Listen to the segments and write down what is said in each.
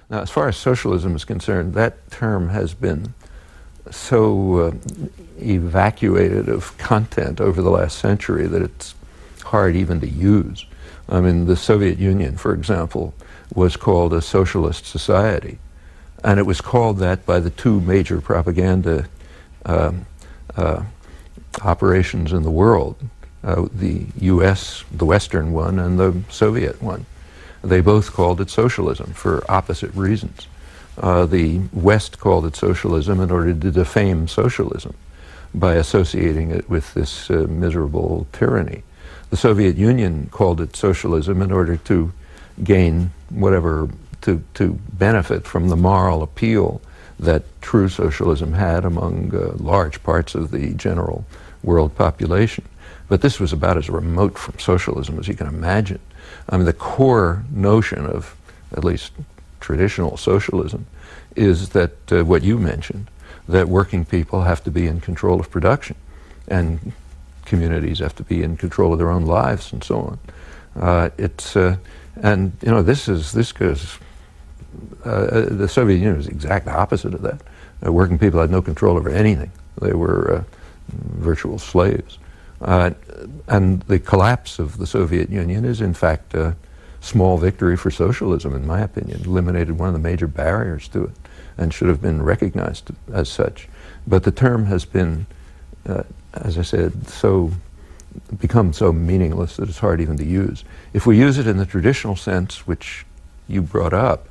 Now, as far as socialism is concerned, that term has been so evacuated of content over the last century that it's hard even to use. I mean, the Soviet Union, for example, was called a socialist society, and it was called that by the two major propaganda operations in the world, the US, the Western one, and the Soviet one. They both called it socialism for opposite reasons. The West called it socialism in order to defame socialism by associating it with this miserable tyranny. The Soviet Union called it socialism in order to gain whatever, to benefit from the moral appeal that true socialism had among large parts of the general world population. But this was about as remote from socialism as you can imagine. I mean, the core notion of at least traditional socialism is that what you mentioned, that working people have to be in control of production and communities have to be in control of their own lives and so on. And you know, this goes, the Soviet Union was the exact opposite of that. Working people had no control over anything. They were virtual slaves. And the collapse of the Soviet Union is in fact a small victory for socialism, in my opinion. It eliminated one of the major barriers to it and should have been recognized as such. But the term has been, as I said, become so meaningless that it's hard even to use. If we use it in the traditional sense, which you brought up,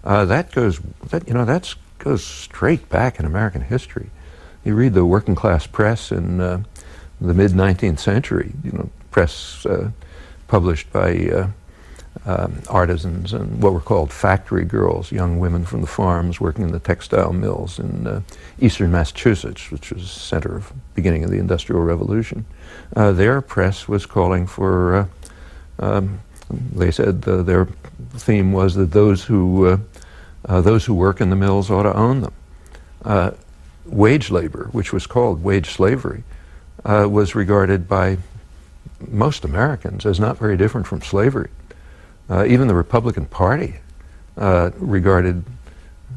that goes straight back in American history. You read the working class press in the mid-19th century, you know, press published by artisans and what were called factory girls, young women from the farms working in the textile mills in eastern Massachusetts, which was the center of beginning of the Industrial Revolution. Their press was calling for, they said their theme was that those who work in the mills ought to own them. Wage labor, which was called wage slavery, was regarded by most Americans as not very different from slavery. Even the Republican Party regarded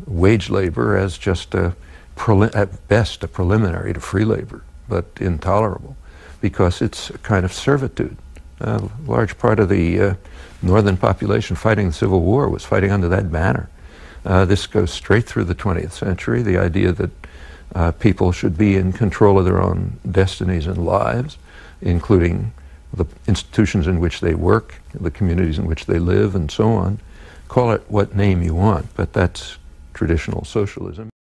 wage labor as just at best a preliminary to free labor, but intolerable because it's a kind of servitude. A large part of the northern population fighting the Civil War was fighting under that banner. This goes straight through the 20th century, the idea that people should be in control of their own destinies and lives, including the institutions in which they work, the communities in which they live, and so on. Call it what name you want, but that's traditional socialism.